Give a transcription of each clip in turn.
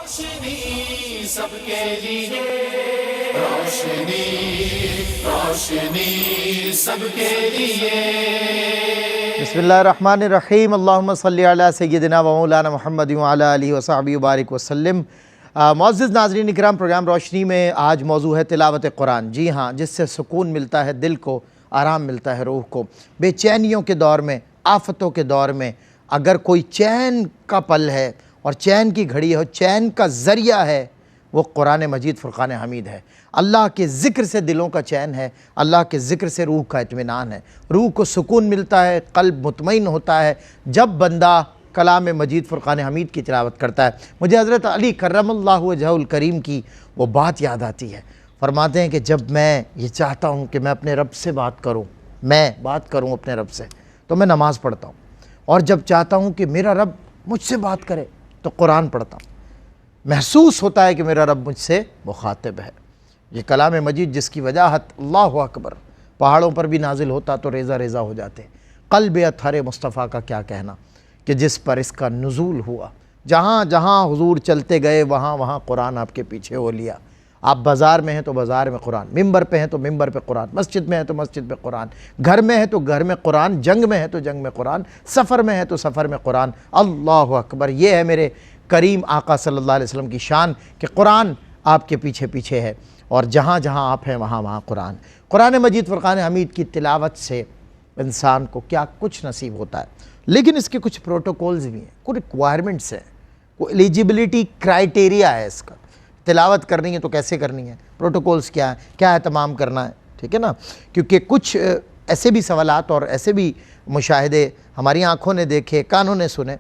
روشنی سب کے لیے، روشنی روشنی سب کے لیے۔ بسم اللہ الرحمن الرحیم، اللہم صلی علی سیدنا و مولانا محمد وعلی آلہ وصحبہ وبارک وسلم۔ معزز ناظرین اکرام، پروگرام روشنی میں آج موضوع ہے تلاوت قرآن۔ جی ہاں، جس سے سکون ملتا ہے دل کو، آرام ملتا ہے روح کو۔ بے چینیوں کے دور میں، آفتوں کے دور میں اگر کوئی چین کا پل ہے اور چین کی گھڑی ہو، چین کا ذریعہ ہے، وہ قرآن مجید فرقان حمید ہے۔ اللہ کے ذکر سے دلوں کا چین ہے، اللہ کے ذکر سے روح کا اطمینان ہے، روح کو سکون ملتا ہے، قلب مطمئن ہوتا ہے جب بندہ کلام مجید فرقان حمید کی تلاوت کرتا ہے۔ مجھے حضرت علی کرم اللہ وجہہ الکریم کی وہ بات یاد آتی ہے۔ فرماتے ہیں کہ جب میں یہ چاہتا ہوں کہ میں اپنے رب سے بات کروں اپنے رب سے، تو میں نماز پڑھتا ہوں، اور جب چاہتا ہوں کہ میرا رب مجھ سے بات کرے تو قرآن پڑھتا ہوں۔ محسوس ہوتا ہے کہ میرا رب مجھ سے مخاطب ہے۔ یہ کلام مجید جس کی وجاہت اللہ اکبر پہاڑوں پر بھی نازل ہوتا تو ریزہ ریزہ ہو جاتے۔ قلب اطہر مصطفیٰ کا کیا کہنا کہ جس پر اس کا نزول ہوا، جہاں جہاں حضور چلتے گئے وہاں وہاں قرآن آپ کے پیچھے ہو لیا۔ آپ بازار میں ہیں تو بازار میں قرآن، ممبر پہ ہیں تو ممبر پہ قرآن، مسجد میں ہیں تو مسجد میں قرآن، گھر میں ہے تو گھر میں قرآن، جنگ میں ہے تو جنگ میں قرآن، سفر میں ہے تو سفر میں قرآن۔ اللہ اکبر، یہ ہے میرے کریم آقا صلی اللہ علیہ وسلم کی شان کہ قرآن آپ کے پیچھے پیچھے ہے، اور جہاں جہاں آپ ہیں وہاں وہاں قرآن۔ قرآن مجید فرقان حمید کی تلاوت سے انسان کو کیا کچھ نصیب ہوتا ہے، لیکن اس کے کچھ پروٹوکولز بھی ہیں، کچھ ریکوائرمنٹس ہیں، کوئی ایلیجیبلٹی کرائیٹیریا ہے اس کا۔ تلاوت کرنی ہے تو کیسے کرنی ہے، پروٹوکولز کیا ہیں، کیا اہتمام کرنا ہے، ٹھیک ہے نا؟ کیونکہ کچھ ایسے بھی سوالات اور ایسے بھی مشاہدے ہماری آنکھوں نے دیکھے، کانوں نے سنے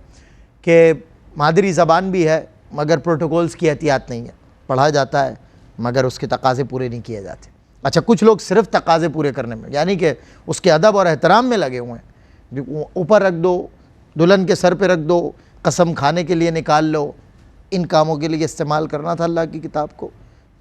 کہ مادری زبان بھی ہے مگر پروٹوکولز کی احتیاط نہیں ہے، پڑھا جاتا ہے مگر اس کے تقاضے پورے نہیں کیے جاتے۔ اچھا، کچھ لوگ صرف تقاضے پورے کرنے میں، یعنی کہ اس کے ادب اور احترام میں لگے ہوئے ہیں، اوپر رکھ دو، دلہن کے سر پہ رکھ دو، قسم کھانے کے لیے نکال لو۔ ان کاموں کے لیے استعمال کرنا تھا اللہ کی کتاب کو۔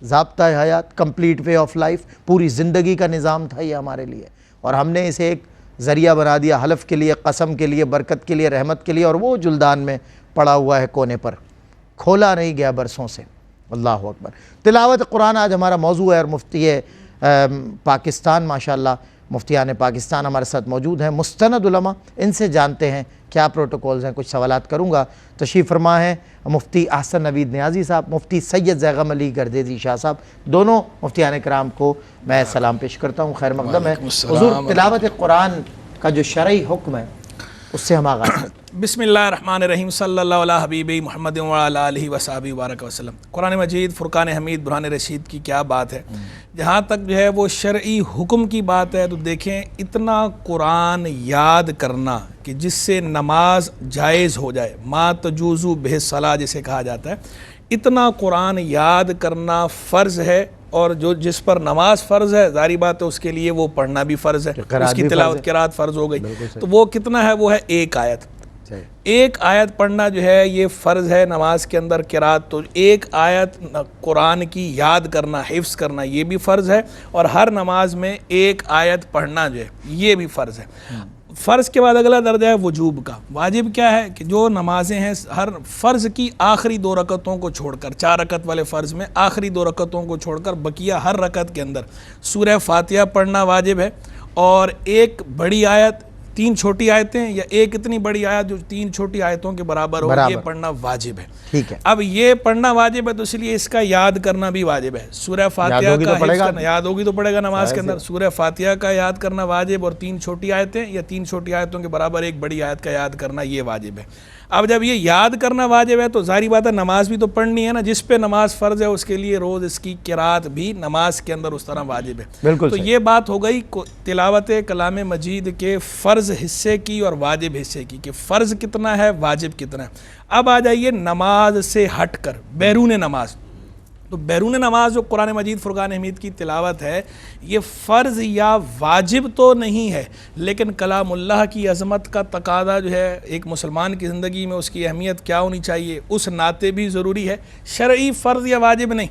ضابطہ حیات، کمپلیٹ وے آف لائف، پوری زندگی کا نظام تھا یہ ہمارے لیے، اور ہم نے اسے ایک ذریعہ بنا دیا حلف کے لیے، قسم کے لیے، برکت کے لیے، رحمت کے لیے، اور وہ جلدان میں پڑا ہوا ہے کونے پر، کھولا نہیں گیا برسوں سے۔ اللہ اکبر۔ تلاوت قرآن آج ہمارا موضوع ہے، اور مفتی پاکستان ماشاءاللہ، مفتیان پاکستان ہمارے ساتھ موجود ہیں، مستند علماء، ان سے جانتے ہیں کیا پروٹوکولز ہیں۔ کچھ سوالات کروں گا۔ تشریف فرما ہے مفتی احسن نوید نیازی صاحب، مفتی سید زیغم علی گردیزی شاہ صاحب، دونوں مفتیان کرام کو میں سلام پیش کرتا ہوں، خیر مقدم ہے۔ حضور، تلاوت قرآن کا جو شرعی حکم ہے اس سے ہم آغاز کریں۔ بسم اللہ الرحمن الرحیم، صلی اللہ علیہ حبیب محمد وعلی آلہ وصحبہ وبارک وسلم۔ قرآن مجید فرقان حمید برہان رشید کی کیا بات ہے۔ جہاں تک جو ہے وہ شرعی حکم کی بات ہے تو دیکھیں، اتنا قرآن یاد کرنا کہ جس سے نماز جائز ہو جائے، ما تجوز بہ الصلاۃ جسے کہا جاتا ہے، اتنا قرآن یاد کرنا فرض ہے، اور جس پر نماز فرض ہے، ظاہری بات ہے اس کے لیے وہ پڑھنا بھی فرض ہے، اس کی تلاوت قرات فرض ہو گئی۔ تو وہ کتنا ہے؟ وہ ہے ایک آیت۔ ایک آیت پڑھنا جو ہے یہ فرض ہے نماز کے اندر قرات۔ تو ایک آیت قرآن کی یاد کرنا، حفظ کرنا، یہ بھی فرض ہے، اور ہر نماز میں ایک آیت پڑھنا جو ہے یہ بھی فرض ہے۔ فرض کے بعد اگلا درجہ ہے وجوب کا۔ واجب کیا ہے کہ جو نمازیں ہیں، ہر فرض کی آخری 2 رکعتوں کو چھوڑ کر، 4 رکعت والے فرض میں آخری 2 رکعتوں کو چھوڑ کر بقیہ ہر رکعت کے اندر سورہ فاتحہ پڑھنا واجب ہے، اور ایک بڑی آیت، 3 چھوٹی آیتیں، یا ایک اتنی بڑی آیت جو 3 چھوٹی آیتوں کے برابر ہو، یہ پڑھنا واجب ہے۔ ٹھیک ہے۔ اب یہ پڑھنا واجب ہے تو اس لیے اس کا یاد کرنا بھی واجب ہے۔ سورہ فاتحہ کا حفظ کرنا، یاد ہوگی تو پڑھے گا نماز کے اندر۔ سورہ فاتحہ کا یاد کرنا واجب، اور 3 چھوٹی آیتیں یا 3 چھوٹی آیتوں کے برابر ایک بڑی آیت کا یاد کرنا یہ واجب ہے۔ اب جب یہ یاد کرنا واجب ہے تو ظاہری بات ہے نماز بھی تو پڑھنی ہے نا، جس پہ نماز فرض ہے اس کے لیے روز اس کی قرات بھی نماز کے اندر اس طرح واجب ہے۔ بالکل تو یہ بات ہو گئی تلاوت کلام مجید کے فرض حصے کی اور واجب حصے کی، کہ فرض کتنا ہے، واجب کتنا ہے۔ اب آ جائیے نماز سے ہٹ کر بیرون نماز۔ تو بیرون نماز جو قرآن مجید فرقان حمید کی تلاوت ہے، یہ فرض یا واجب تو نہیں ہے، لیکن کلام اللہ کی عظمت کا تقاضا جو ہے ایک مسلمان کی زندگی میں اس کی اہمیت کیا ہونی چاہیے، اس ناطے بھی ضروری ہے۔ شرعی فرض یا واجب نہیں،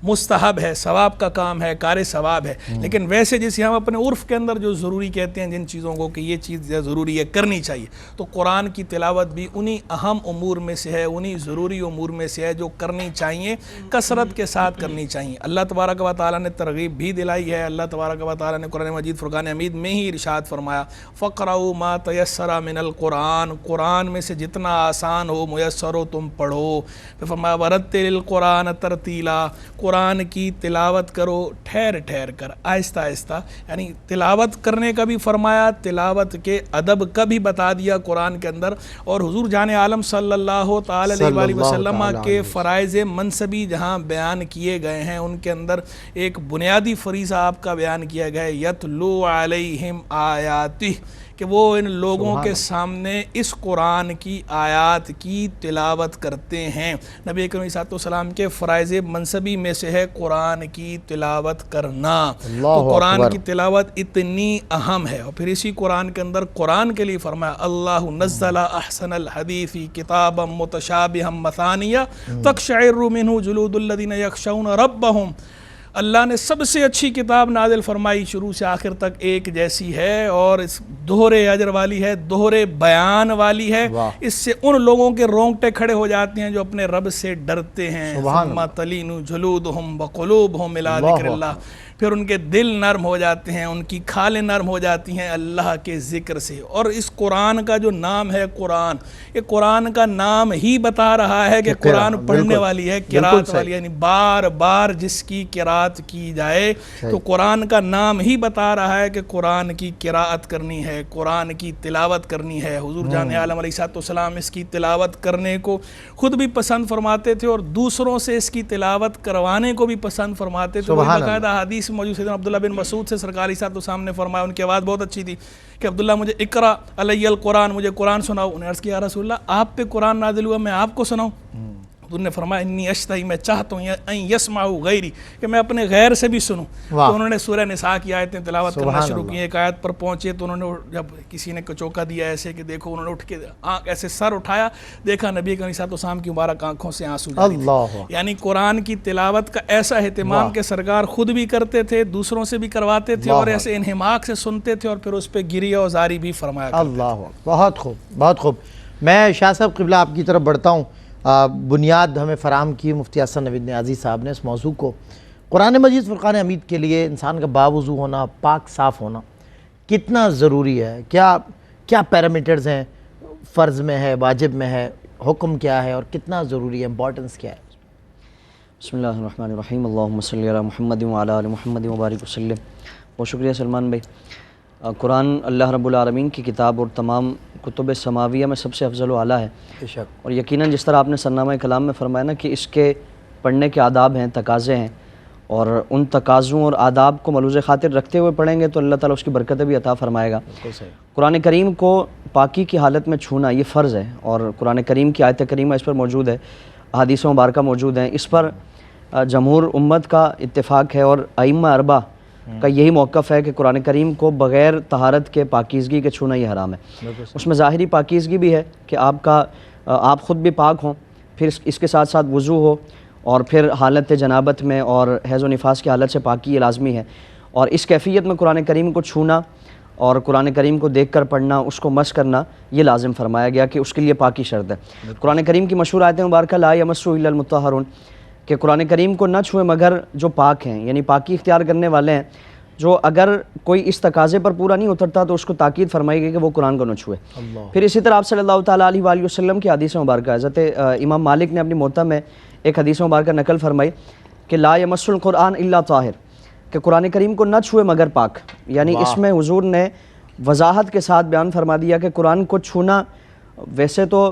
مستحب ہے، ثواب کا کام ہے، کار ثواب ہے، لیکن ویسے جیسے ہم اپنے عرف کے اندر جو ضروری کہتے ہیں جن چیزوں کو کہ یہ چیز ضروری ہے کرنی چاہیے، تو قرآن کی تلاوت بھی انہی اہم امور میں سے ہے، انہی ضروری امور میں سے ہے جو کرنی چاہیے، کثرت کے ساتھ کرنی چاہیے۔ اللہ تبارک و تعالیٰ نے ترغیب بھی دلائی ہے۔ اللہ تبارک و تعالیٰ نے قرآن مجید فرقان حمید میں ہی ارشاد فرمایا فَقْرَؤُوا مَا تَيَسَّرَ مِنَ الْقُرْآنِ، قرآن میں سے جتنا آسان ہو میسر ہو تم پڑھو۔ پھر فرمایا وَرَتِّلِ الْقُرْآنَ تَرْتِیلًا، قرآن کی تلاوت کرو ٹھہر ٹھہر کر، آہستہ آہستہ، یعنی تلاوت کرنے کا بھی فرمایا، تلاوت کے ادب کا بھی بتا دیا قرآن کے اندر۔ اور حضور جان عالم صلی اللہ تعالی علیہ وآلہ وسلم کے فرائض منصبی جہاں بیان کیے گئے ہیں، ان کے اندر ایک بنیادی فریضہ آپ کا بیان کیا گیا ہے یتلو علیہم آیاتہ، کہ وہ ان لوگوں کے سامنے اس قرآن کی آیات کی تلاوت کرتے ہیں۔ نبی کریم صلی اللہ علیہ وسلم کے فرائض منصبی میں سے ہے قرآن کی تلاوت کرنا، تو قرآن کی تلاوت اتنی اہم ہے۔ اور پھر اسی قرآن کے اندر قرآن کے لیے فرمایا اللہ نزل احسن الحدیث کتابا متشابہا مثانیہ تقشعر منہ جلود الذین یخشون ربہم، اللہ نے سب سے اچھی کتاب نازل فرمائی، شروع سے آخر تک ایک جیسی ہے اور اس دوہرے اجر والی ہے، دوہرے بیان والی ہے۔ اس سے ان لوگوں کے رونگٹے کھڑے ہو جاتے ہیں جو اپنے رب سے ڈرتے ہیں۔ ثم تلین جلودہم وقلوبہم الی ذکر اللہ، پھر ان کے دل نرم ہو جاتے ہیں، ان کی کھالیں نرم ہو جاتی ہیں اللہ کے ذکر سے۔ اور اس قرآن کا جو نام ہے قرآن، یہ قرآن کا نام ہی بتا رہا ہے کہ قرآن پڑھنے والی ہے، قرات والی، یعنی بار بار جس کی قرات کی جائے، تو قرآن کا نام ہی بتا رہا ہے کہ قرآن کی قرات کرنی ہے، قرآن کی تلاوت کرنی ہے۔ حضور جان عالم علیہ السلام اس کی تلاوت کرنے کو خود بھی پسند فرماتے تھے اور دوسروں سے اس کی تلاوت کروانے کو بھی پسند فرماتے تھے۔ باقاعدہ حدیث موجود سیدنا عبداللہ بن مسعود سے سرکار علیہ السلام نے فرمایا، ان کی آواز بہت اچھی تھی، کہ عبداللہ مجھے اقرا علی القرآن، مجھے قرآن سناؤ۔ انہیں عرض کیا یا رسول اللہ آپ پہ قرآن نازل ہوا، میں آپ کو سناؤں؟ انہوں نے فرمایا انی اشتہی، میں چاہتا ہوں ان یسمعوا غیری، کہ میں اپنے غیر سے بھی سنوں۔ تو انہوں نے سورہ نساء کی آیتیں تلاوت کرنا شروع کی۔ ایک آیت پر پہنچے تو انہوں نے جب کسی نے چوکا دیا ایسے کہ دیکھو، انہوں نے اٹھ کے ایسے سر اٹھایا، دیکھا نبی کریم صلی اللہ علیہ وسلم کی مبارک آنکھوں سے آنسو جاری تھے۔ یعنی قرآن کی تلاوت کا ایسا اہتمام کہ سرکار خود بھی کرتے تھے، دوسروں سے بھی کرواتے تھے، اور ایسے انہماک سے سنتے تھے اور پھر اس پہ گریہ و زاری بھی فرمایا کرتے تھے۔ اللہ، بہت خوب، بہت خوب۔ میں شاہ صاحب قبلہ آپ کی طرف بڑھتا ہوں۔ بنیاد ہمیں فراہم کی مفتی حسن نوید نیازی صاحب نے اس موضوع کو۔ قرآن مجید فرقان حمید کے لیے انسان کا باوضو ہونا، پاک صاف ہونا کتنا ضروری ہے؟ کیا پیرامیٹرز ہیں؟ فرض میں ہے، واجب میں ہے، حکم کیا ہے اور کتنا ضروری ہے، امپورٹنس کیا ہے؟ بسم اللہ الرحمن الرحیم، اللہم صلی علی محمد وعلی آل محمد وبارک وسلم۔ بہت شکریہ سلمان بھائی۔ قرآن اللہ رب العالمین کی کتاب اور تمام کتب سماویہ میں سب سے افضل و اعلیٰ ہے۔ بے شک۔ اور یقیناً جس طرح آپ نے سرنامہ کلام میں فرمایا نا کہ اس کے پڑھنے کے آداب ہیں، تقاضے ہیں، اور ان تقاضوں اور آداب کو ملوز خاطر رکھتے ہوئے پڑھیں گے تو اللہ تعالیٰ اس کی برکتیں بھی عطا فرمائے گا۔ قرآن کریم کو پاکی کی حالت میں چھونا یہ فرض ہے، اور قرآن کریم کی آیت کریمہ اس پر موجود ہے، احادیث مبارکہ موجود ہیں۔ اس پر جمہور امت کا اتفاق ہے اور ائمہ اربعہ کا یہی موقف ہے کہ قرآن کریم کو بغیر طہارت کے پاکیزگی کے چھونا یہ حرام ہے۔ اس میں ظاہری پاکیزگی بھی ہے کہ آپ خود بھی پاک ہوں، پھر اس کے ساتھ ساتھ وضو ہو، اور پھر حالت جنابت میں اور حیض و نفاس کی حالت سے پاکی یہ لازمی ہے۔ اور اس کیفیت میں قرآن کریم کو چھونا اور قرآن کریم کو دیکھ کر پڑھنا، اس کو مس کرنا یہ لازم فرمایا گیا کہ اس کے لیے پاکی شرط ہے۔ قرآن کریم کی مشہور آیت مبارکہ لا یمسہ الا المطہرون، کہ قرآن کریم کو نہ چھوئے مگر جو پاک ہیں، یعنی پاکی اختیار کرنے والے ہیں، جو اگر کوئی اس تقاضے پر پورا نہیں اترتا تو اس کو تاکید فرمائی گئی کہ وہ قرآن کو نہ چھوئے۔ پھر اسی طرح آپ صلی اللہ تعالیٰ علیہ وآلہ وسلم کی حدیث مبارکہ، حضرت امام مالک نے اپنی موطا میں ایک حدیث مبارکہ نقل فرمائی کہ لا یمس القرآن الا طاہر، کہ قرآن کریم کو نہ چھوئے مگر پاک۔ یعنی اس میں حضور نے وضاحت کے ساتھ بیان فرما دیا کہ قرآن کو چھونا، ویسے تو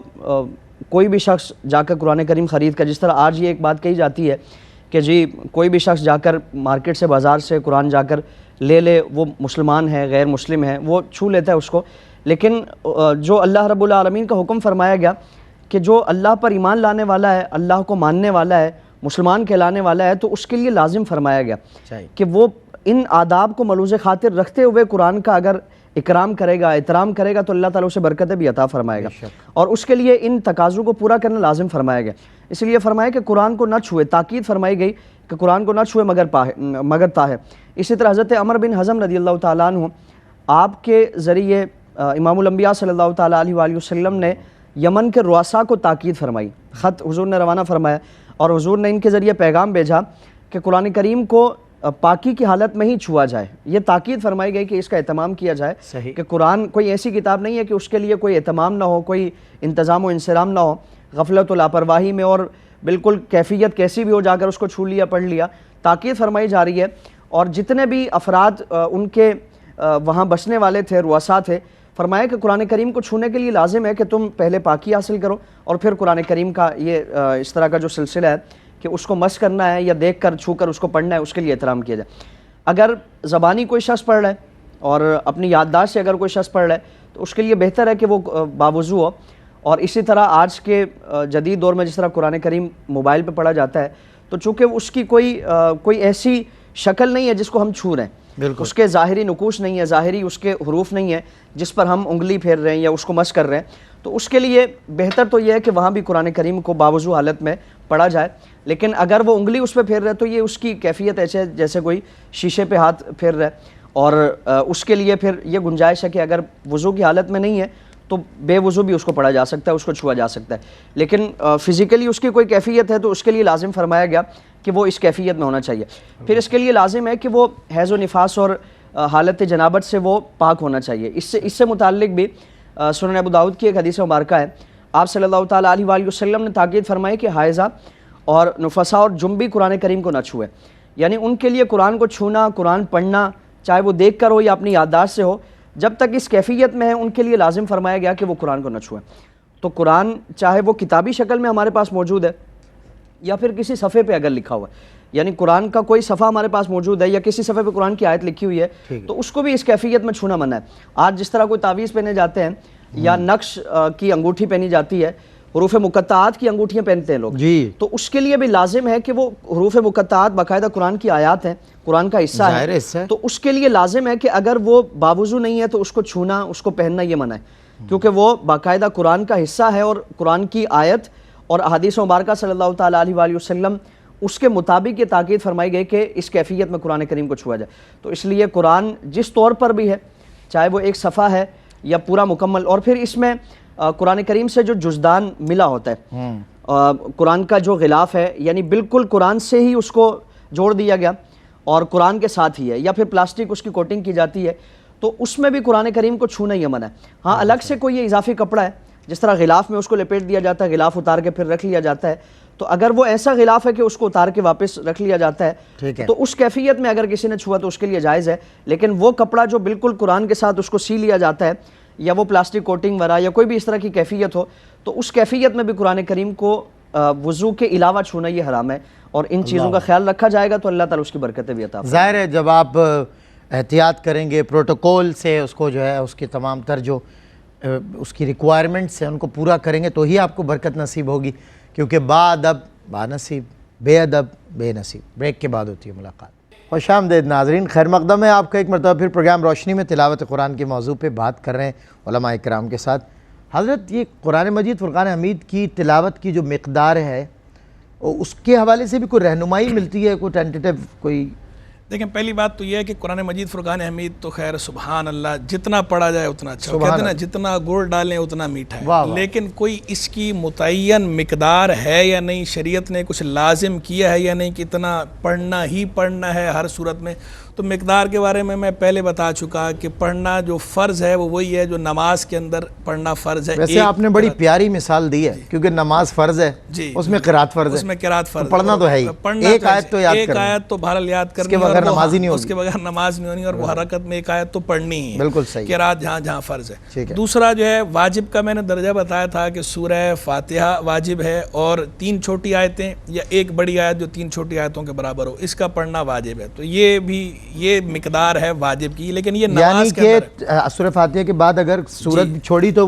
کوئی بھی شخص جا کر قرآن کریم خرید کر، جس طرح آج یہ ایک بات کہی جاتی ہے کہ جی کوئی بھی شخص جا کر مارکیٹ سے، بازار سے قرآن جا کر لے لے، وہ مسلمان ہے غیر مسلم ہے وہ چھو لیتا ہے اس کو، لیکن جو اللہ رب العالمین کا حکم فرمایا گیا کہ جو اللہ پر ایمان لانے والا ہے، اللہ کو ماننے والا ہے، مسلمان کہلانے والا ہے، تو اس کے لیے لازم فرمایا گیا کہ وہ ان آداب کو ملوز خاطر رکھتے ہوئے قرآن کا اگر اکرام کرے گا، احترام کرے گا تو اللہ تعالیٰ اسے برکتیں بھی عطا فرمائے گا، اور اس کے لیے ان تقاضوں کو پورا کرنا لازم فرمایا گیا۔ اس لیے فرمایا کہ قرآن کو نہ چھوئے، تاکید فرمائی گئی کہ قرآن کو نہ چھوئے مگر طاہر۔ اسی طرح حضرت عمر بن حزم رضی اللہ تعالیٰ عنہ، آپ کے ذریعے امام الانبیاء صلی اللہ تعالیٰ علیہ وآلہ وسلم نے یمن کے رؤساء کو تاکید فرمائی، خط حضور نے روانہ فرمایا، اور حضور نے ان کے ذریعے پیغام بھیجا کہ قرآن کریم کو پاکی کی حالت میں ہی چھوا جائے۔ یہ تاکید فرمائی گئی کہ اس کا اہتمام کیا جائے، کہ قرآن کوئی ایسی کتاب نہیں ہے کہ اس کے لیے کوئی اہتمام نہ ہو، کوئی انتظام و انصرام نہ ہو، غفلت و لاپرواہی میں اور بالکل کیفیت کیسی بھی ہو جا کر اس کو چھو لیا پڑھ لیا۔ تاکید فرمائی جا رہی ہے، اور جتنے بھی افراد ان کے وہاں بسنے والے تھے، رؤساء تھے، فرمایا کہ قرآن کریم کو چھونے کے لیے لازم ہے کہ تم پہلے پاکی حاصل کرو، اور پھر قرآن کریم کا یہ اس طرح کا جو سلسلہ ہے کہ اس کو مس کرنا ہے یا دیکھ کر چھو کر اس کو پڑھنا ہے، اس کے لیے احترام کیا جائے۔ اگر زبانی کوئی شخص پڑھ رہا ہے اور اپنی یادداشت سے اگر کوئی شخص پڑھ رہا ہے تو اس کے لیے بہتر ہے کہ وہ باوضو ہو۔ اور اسی طرح آج کے جدید دور میں جس طرح قرآن کریم موبائل پہ پڑھا جاتا ہے، تو چونکہ اس کی کوئی ایسی شکل نہیں ہے جس کو ہم چھو رہے ہیں، اس کے ظاہری نقوش نہیں ہے، ظاہری اس کے حروف نہیں ہے جس پر ہم انگلی پھیر رہے ہیں یا اس کو مس کر رہے ہیں، تو اس کے لیے بہتر تو یہ ہے کہ وہاں بھی قرآن کریم کو باوضو حالت میں پڑھا جائے۔ لیکن اگر وہ انگلی اس پہ پھیر رہے تو یہ اس کی کیفیت ایسے جیسے کوئی شیشے پہ ہاتھ پھیر رہا ہے، اور اس کے لیے پھر یہ گنجائش ہے کہ اگر وضو کی حالت میں نہیں ہے تو بے وضو بھی اس کو پڑھا جا سکتا ہے، اس کو چھوا جا سکتا ہے۔ لیکن فزیکلی اس کی کوئی کیفیت ہے تو اس کے لیے لازم فرمایا گیا کہ وہ اس کیفیت میں ہونا چاہیے۔ پھر اس کے لیے لازم ہے کہ وہ حیض و نفاس اور حالت جنابت سے وہ پاک ہونا چاہیے۔ اس سے متعلق بھی سنن ابو داؤد کی ایک حدیث مبارکہ ہے، آپ صلی اللہ تعالیٰ علیہ وآلہ وسلم نے تاکید فرمائی کہ حائضہ اور نفسا اور جنبی قرآن کریم کو نہ چھوئے، یعنی ان کے لیے قرآن کو چھونا، قرآن پڑھنا، چاہے وہ دیکھ کر ہو یا اپنی یادداشت سے ہو، جب تک اس کیفیت میں ہے ان کے لیے لازم فرمایا گیا کہ وہ قرآن کو نہ چھوئیں۔ تو قرآن چاہے وہ کتابی شکل میں ہمارے پاس موجود ہے یا پھر کسی صفحے پہ اگر لکھا ہوا ہے، یعنی قرآن کا کوئی صفحہ ہمارے پاس موجود ہے یا کسی صفحے پہ قرآن کی آیت لکھی ہوئی ہے، تو اس کو بھی اس کیفیت میں چھونا منع ہے۔ آج جس طرح کوئی تعویذ پہنے جاتے ہیں یا نقش کی انگوٹھی پہنی جاتی ہے، حروف مقطعات کی انگوٹھیاں پہنتے ہیں لوگ، تو اس کے لیے بھی لازم ہے کہ وہ حروف مقطعات باقاعدہ قرآن کی آیات ہیں، قرآن کا حصہ ہے، تو اس کے لیے لازم ہے کہ اگر وہ باوضو نہیں ہے تو اس کو چھونا، اس کو پہننا یہ منع ہے، کیونکہ وہ باقاعدہ قرآن کا حصہ ہے، اور قرآن کی آیت اور احادیث مبارکہ صلی اللہ تعالیٰ علیہ وآلہ وسلم اس کے مطابق یہ تاکید فرمائی گئی کہ اس کیفیت میں قرآن کریم کو چھوا جائے۔ تو اس لیے قرآن جس طور پر بھی ہے، چاہے وہ ایک صفحہ ہے یا پورا مکمل، اور پھر اس میں قرآن کریم سے جو جزدان ملا ہوتا ہے، قرآن کا جو غلاف ہے، یعنی بالکل قرآن سے ہی اس کو جوڑ دیا گیا اور قرآن کے ساتھ ہی ہے، یا پھر پلاسٹک اس کی کوٹنگ کی جاتی ہے، تو اس میں بھی قرآن کریم کو چھونا ہی منع ہے۔ ہاں الگ سے کوئی یہ اضافی کپڑا ہے جس طرح غلاف میں اس کو لپیٹ دیا جاتا ہے، غلاف اتار کے پھر رکھ لیا جاتا ہے، تو اگر وہ ایسا غلاف ہے کہ اس کو اتار کے واپس رکھ لیا جاتا ہے تو اس کیفیت میں اگر کسی نے چھوا تو اس کے لیے جائز ہے۔ لیکن وہ کپڑا جو بالکل قرآن کے ساتھ اس کو سی لیا جاتا ہے، یا وہ پلاسٹک کوٹنگ ورا یا کوئی بھی اس طرح کی کیفیت ہو، تو اس کیفیت میں بھی قرآن کریم کو وضو کے علاوہ چھونا یہ حرام ہے، اور ان چیزوں کا خیال رکھا جائے گا تو اللہ تعالیٰ اس کی برکتیں بھی عطا فرمائے۔ ظاہر ہے جب آپ احتیاط کریں گے، پروٹوکول سے اس کو جو ہے اس کی تمام تر جو اس کی ریکوائرمنٹس ہیں ان کو پورا کریں گے تو ہی آپ کو برکت نصیب ہوگی، کیونکہ با ادب با نصیب، بے ادب بے نصیب۔ بریک کے بعد ہوتی ہے ملاقات۔ خوش آمدید ناظرین، خیر مقدم ہے آپ کا ایک مرتبہ پھر پروگرام روشنی میں تلاوت قرآن کے موضوع پہ بات کر رہے ہیں علماء کرام کے ساتھ۔ حضرت یہ قرآن مجید فرقان حمید کی تلاوت کی جو مقدار ہے اس کے حوالے سے بھی کوئی رہنمائی ملتی ہے، کوئی ٹینٹیٹیو کوئی؟ دیکھیں پہلی بات تو یہ ہے کہ قرآن مجید فرقان حمید تو خیر سبحان اللہ جتنا پڑھا جائے اتنا اچھا، کہتے ہیں نا جتنا گڑ ڈالیں اتنا میٹھا ہے، لیکن کوئی اس کی متعین مقدار ہے یا نہیں، شریعت نے کچھ لازم کیا ہے یا نہیں کہ اتنا پڑھنا ہی پڑھنا ہے ہر صورت میں؟ تو مقدار کے بارے میں پہلے بتا چکا کہ پڑھنا جو فرض ہے وہ وہی ہے جو نماز کے اندر پڑھنا فرض ہے۔ ویسے آپ نے بڑی پیاری مثال دی ہے، کیونکہ نماز فرض ہے، اس میں قرات فرض ہے، اس میں قرات فرض، پڑھنا تو ہے ہی، ایک آیت تو یاد کرنی، ایک آیت تو بہرحال یاد کرنی، اس کے بغیر نماز ہی نہیں ہوگی، اس کے بغیر نماز نہیں ہونی، اور وہ حرکت میں ایک آیت تو پڑھنی ہی ہے، بالکل صحیح، قرات جہاں جہاں فرض ہے۔ دوسرا جو ہے واجب کا میں نے درجہ بتایا تھا کہ سورہ فاتحہ واجب ہے، اور 3 چھوٹی آیتیں یا ایک بڑی آیت جو 3 چھوٹی آیتوں کے برابر ہو، اس کا پڑھنا واجب ہے۔ تو یہ بھی یہ مقدار ہے واجب کی، لیکن یہ یعنی نماز کے کہ اندر سورہ فاتحہ کے بعد اگر سورج چھوڑی تو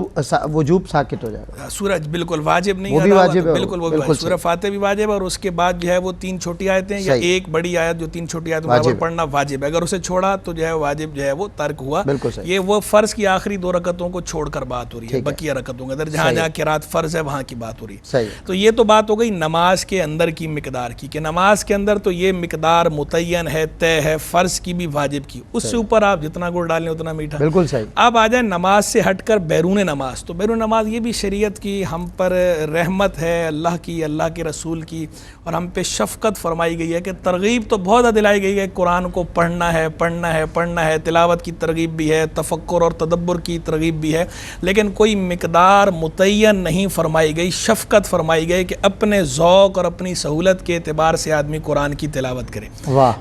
وجوب ساکت ہو جائے گا. سورج بالکل واجب نہیں وہ بھی ادا ہوا، واجب ہے، بالکل وہ بھی واجب. سورہ فاتحہ بھی واجب ہے، اور اس کے بعد جو ہے وہ 3 چھوٹی آیتیں یا ایک بڑی آیت جو 3 چھوٹی آیتیں برابر پڑھنا واجب ہے. اگر اسے چھوڑا تو جو ہے واجب جو ہے وہ ترک ہوا. یہ وہ فرض کی آخری 2 رکعتوں کو چھوڑ کر بات ہو رہی ہے، بقیہ رکعتوں کے اندر جہاں جہاں قرات فرض ہے وہاں کی بات ہو رہی ہے. تو یہ تو بات ہو گئی نماز کے اندر کی مقدار کی، کہ نماز کے اندر تو یہ مقدار متعین ہے، طے ہے، فرض کی بھی واجب کی، اس سے اوپر آپ جتنا گڑ ڈالیں اتنا میٹھا. بالکل صحیح. اب آ جائیں نماز سے ہٹ کر بیرون نماز. تو بیرون نماز یہ بھی شریعت کی ہم پر رحمت ہے، اللہ کی، اللہ کے رسول کی، اور ہم پہ شفقت فرمائی گئی ہے کہ ترغیب تو بہت دلائی گئی ہے، قرآن کو پڑھنا ہے، پڑھنا ہے، پڑھنا ہے، تلاوت کی ترغیب بھی ہے، تفکر اور تدبر کی ترغیب بھی ہے، لیکن کوئی مقدار متعین نہیں فرمائی گئی. شفقت فرمائی گئی کہ اپنے ذوق اور اپنی سہولت کے اعتبار سے آدمی قرآن کی تلاوت کرے،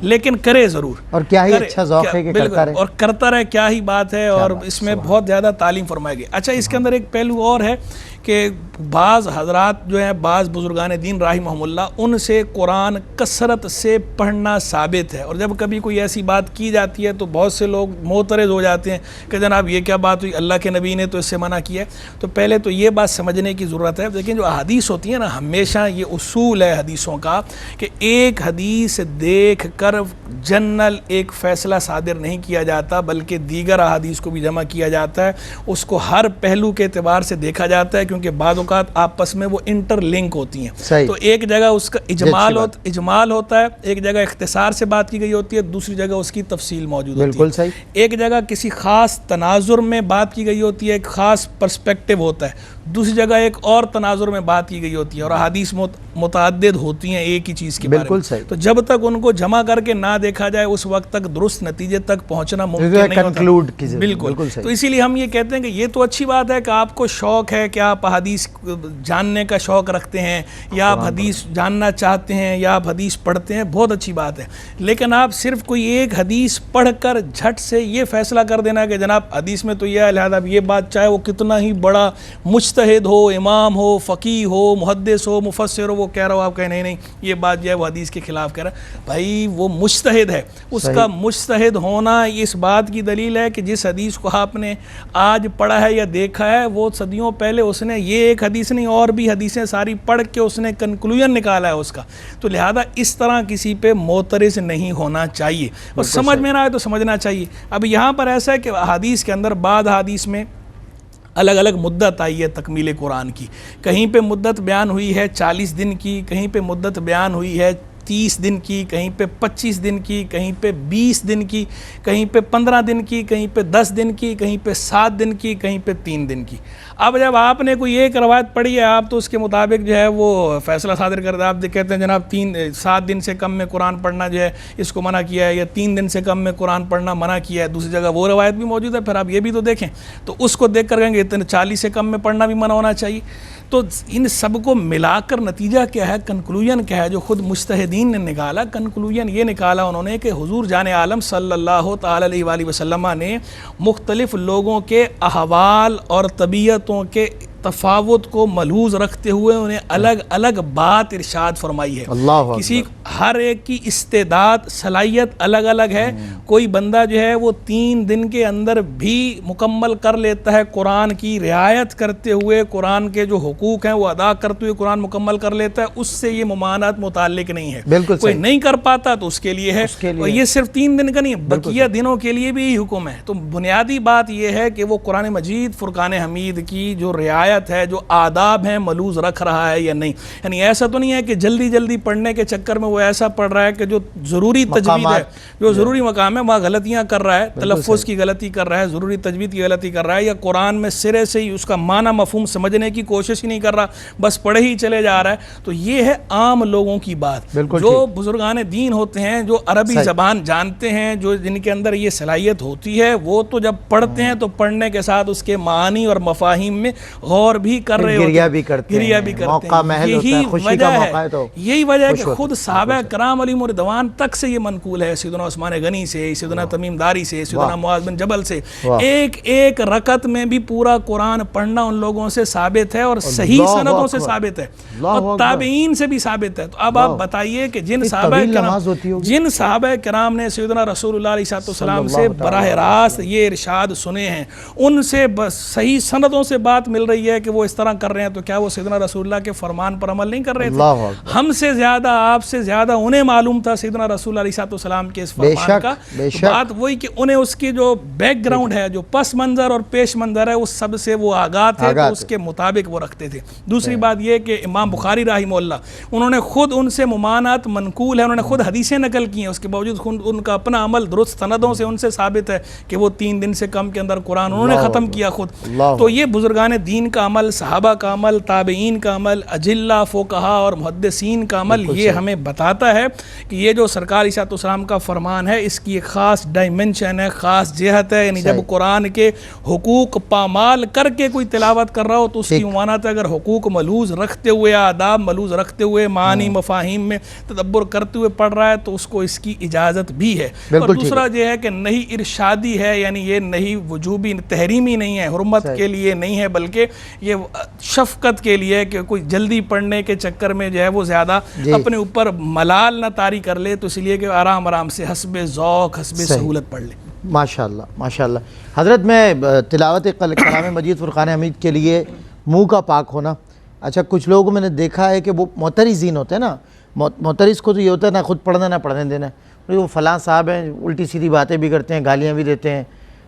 لیکن کرے ضرور. اور کیا ہی اچھا ذوق ہے کہ کرتا رہے، اور کرتا رہے، کیا ہی بات ہے. اور اس میں بہت زیادہ تعلیم فرمائی گئی. اچھا، اس کے اندر ایک پہلو اور ہے کہ بعض حضرات جو ہیں، بعض بزرگان دین رحمہم اللہ، ان سے قرآن کثرت سے پڑھنا ثابت ہے، اور جب کبھی کوئی ایسی بات کی جاتی ہے تو بہت سے لوگ معترض ہو جاتے ہیں کہ جناب یہ کیا بات ہوئی، اللہ کے نبی نے تو اس سے منع کیا ہے. تو پہلے تو یہ بات سمجھنے کی ضرورت ہے. لیکن جو احادیث ہوتی ہیں نا، ہمیشہ یہ اصول ہے حدیثوں کا کہ ایک حدیث دیکھ کر جنرل ایک فیصلہ صادر نہیں کیا جاتا، بلکہ دیگر احادیث کو بھی جمع کیا جاتا ہے، اس کو ہر پہلو کے اعتبار سے دیکھا جاتا ہے، کیونکہ بعض اوقات آپس میں وہ انٹر لنک ہوتی ہیں. تو ایک جگہ اس کا اجمال ہوتا ہے، ایک جگہ اختصار سے بات کی گئی ہوتی ہے، دوسری جگہ اس کی تفصیل موجود ہوتی ہے. ایک جگہ کسی خاص تناظر میں بات کی گئی ہوتی ہے، ایک خاص پرسپیکٹو ہوتا ہے، دوسری جگہ ایک اور تناظر میں بات کی گئی ہوتی ہے، اور احادیث متعدد ہوتی ہیں ایک ہی چیز کے بارے میں. تو جب تک ان کو جمع کر کے نہ دیکھا جائے اس وقت تک درست نتیجے تک پہنچنا ممکن نہیں ہوتا. بالکل. تو اسی لیے ہم یہ کہتے ہیں کہ یہ تو اچھی بات ہے کہ آپ کو شوق ہے، کہ آپ حدیث جاننے کا شوق رکھتے ہیں، یا آپ حدیث جاننا چاہتے ہیں، یا آپ حدیث پڑھتے ہیں، بہت اچھی بات ہے. لیکن آپ صرف کوئی ایک حدیث پڑھ کر جھٹ سے یہ فیصلہ کر دینا کہ جناب حدیث میں تو یہ ہے، لہذا یہ بات چاہے وہ کتنا ہی بڑا مجتہد ہو، امام ہو، فقیہ ہو، محدث ہو، مفسر ہو، وہ کہہ رہا ہو، آپ کہیں نہیں نہیں یہ بات جو ہے وہ حدیث کے خلاف کہہ رہا ہے. بھائی وہ مجتہد ہے، اس کا مجتہد ہونا اس بات کی دلیل ہے کہ جس حدیث کو آپ نے آج پڑھا ہے یا دیکھا ہے، وہ صدیوں پہلے اس نے یہ ایک حدیث نہیں اور بھی حدیثیں ساری پڑھ کے اس نے کنکلوژن نکالا ہے اس کا. تو لہذا اس طرح کسی پہ معترض نہیں ہونا چاہیے، اور سمجھ میں نہ آئے تو سمجھنا چاہیے. اب یہاں پر ایسا ہے کہ حدیث کے اندر بعض حدیث میں الگ الگ مدت آئی ہے تکمیل قرآن کی. کہیں پہ مدت بیان ہوئی ہے 40 دن کی، کہیں پہ مدت بیان ہوئی ہے 30 دن کی، کہیں پہ 25 دن کی، کہیں پہ 20 دن کی، کہیں پہ 15 دن کی، کہیں پہ 10 دن کی، کہیں پہ 7 دن کی، کہیں پہ 3 دن کی. اب جب آپ نے کوئی ایک روایت پڑھی ہے، آپ تو اس کے مطابق جو ہے وہ فیصلہ صادر کرتے ہیں. آپ کہتے ہیں جناب 7 دن سے کم میں قرآن پڑھنا جو ہے اس کو منع کیا ہے، یا 3 دن سے کم میں قرآن پڑھنا منع کیا ہے. دوسری جگہ وہ روایت بھی موجود ہے، پھر آپ یہ بھی تو دیکھیں، تو اس کو دیکھ کر کہیں گے 40 سے کم میں پڑھنا بھی منع ہونا چاہیے. تو ان سب کو ملا کر نتیجہ کیا ہے، کنکلوژن کیا ہے جو خود مجتہدین نے نکالا؟ کنکلوژن یہ نکالا انہوں نے کہ حضور جان عالم صلی اللہ تعالی علیہ وآلہ وسلم نے مختلف لوگوں کے احوال اور طبیعتوں کے تفاوت کو ملحوظ رکھتے ہوئے انہیں الگ الگ بات ارشاد فرمائی ہے. کسی ہر ایک کی استعداد صلاحیت الگ الگ ہے. کوئی بندہ جو ہے وہ 3 دن کے اندر بھی مکمل کر لیتا ہے، قرآن کی رعایت کرتے ہوئے، قرآن کے جو حقوق ہیں وہ ادا کرتے ہوئے قرآن مکمل کر لیتا ہے. اس سے یہ ممانعت متعلق نہیں ہے. کوئی نہیں کر پاتا تو اس کے لیے ہے، اور یہ صرف 3 دن کا نہیں، بقیہ دنوں کے لیے بھی حکم ہے. تو بنیادی بات یہ ہے کہ وہ قرآن مجید فرقان حمید کی جو رعایت ہے، جو آداب ہیں، ملحوظ رکھ رہا ہے یا نہیں. یعنی ایسا تو نہیں ہے کہ جلدی جلدی پڑھنے کے چکر میں وہ ایسا پڑھ رہا ہے کہ جو ضروری تجوید ہے، جو ضروری مقام ہے وہاں غلطیاں کر رہا ہے، تلفظ کی غلطی کر رہا ہے، ضروری تجوید کی غلطی کر رہا ہے، یا قرآن میں سرے سے ہی اس کا معنی مفہوم سمجھنے کی کوشش ہی نہیں کر رہا، بس پڑھے ہی چلے جا رہا ہے. تو یہ ہے عام لوگوں کی بات. جو بزرگان دین ہوتے ہیں، جو عربی زبان جانتے ہیں، جو جن کے اندر یہ صلاحیت ہوتی ہے، وہ تو جب پڑھتے ہیں تو پڑھنے کے ساتھ اس کے معانی اور مفاہیم میں غور غور بھی کر رہے ہوتے گریہ بھی کرتے ہیں، گریہ بھی کرتے موقع محل ہوتا ہے، خوشی کا موقع ہے تو یہی وجہ ہے کہ خود صحابہ کرام علیہم الرضوان تک سے یہ منقول ہے، سیدنا عثمان غنی سے، سیدنا تمیم داری سے، سیدنا معاذ بن جبل سے، ایک ایک رکعت میں بھی پورا قرآن پڑھنا ان لوگوں سے ثابت ہے اور صحیح سندوں سے ثابت ہے اور تابعین سے بھی ثابت ہے۔ تو اب آپ بتائیے کہ جن صحابہ کرام نے سیدنا رسول اللہ علیہ السلام سے براہ راست یہ ارشاد سنے ہیں، ان سے صحیح سندوں سے بات مل رہی ہے کہ وہ اس طرح کر رہے ہیں، تو کیا وہ سیدنا رسول اللہ کے فرمان پر عمل نہیں کر رہے تھے؟ ہم سے زیادہ آپ سے زیادہ انہیں معلوم تھا سیدنا رسول اللہ علیہ السلام کے اس فرمان کا۔ بات وہی کہ انہیں اس کی جو بیک گراؤنڈ ہے، جو پس منظر اور پیش منظر ہے، اس سب سے وہ آگاہ تھے، تو اس کے مطابق وہ رکھتے تھے۔ دوسری بات یہ کہ امام بخاری رحمہ اللہ انہوں نے خود ان سے ممانعت منقول ہے، انہوں نے خود حدیثیں نقل کی ہیں، اس کے باوجود ان کا اپنا عمل درست سندوں سے ان سے ثابت ہے کہ وہ 3 دن سے کم کے اندر قرآن انہوں نے ختم کیا خود۔ تو یہ بزرگان دین کا عمل، صحابہ کا عمل، تابعین کا عمل، اجلہ فقہا اور محدثین کا عمل یہ ہمیں بتاتا ہے کہ یہ جو سرکار علیہ السلام کا فرمان ہے، اس کی ایک خاص ڈائمنشن ہے، خاص جہت ہے، یعنی جب قرآن کے حقوق پامال کر کے کوئی تلاوت کر رہا ہو تو اس کی عنوانات اگر حقوق ملحوظ رکھتے ہوئے، آداب ملحوظ رکھتے ہوئے، معانی مفاہیم میں تدبر کرتے ہوئے پڑھ رہا ہے تو اس کو اس کی اجازت بھی ہے۔ اور دوسرا یہ ہے کہ نہیں ارشادی ہے، یعنی یہ نہیں وجوبی تحریمی نہیں ہے، حرمت کے لیے نہیں ہے، بلکہ یہ شفقت کے لیے کہ کوئی جلدی پڑھنے کے چکر میں جو ہے وہ زیادہ اپنے اوپر ملال نہ طاری کر لے، تو اس لیے کہ آرام آرام سے حسب ذوق حسب سہولت پڑھ لے۔ ماشاءاللہ ماشاءاللہ۔ حضرت میں تلاوت کلام مجید فرقان حمید کے لیے منہ کا پاک ہونا، اچھا کچھ لوگوں میں نے دیکھا ہے کہ وہ معترضین ہوتے ہیں نا، معترض کو تو یہ ہوتا ہے نہ خود پڑھنا نہ پڑھنے دینا، وہ فلاں صاحب ہیں الٹی سیدھی باتیں بھی کرتے ہیں، گالیاں بھی دیتے ہیں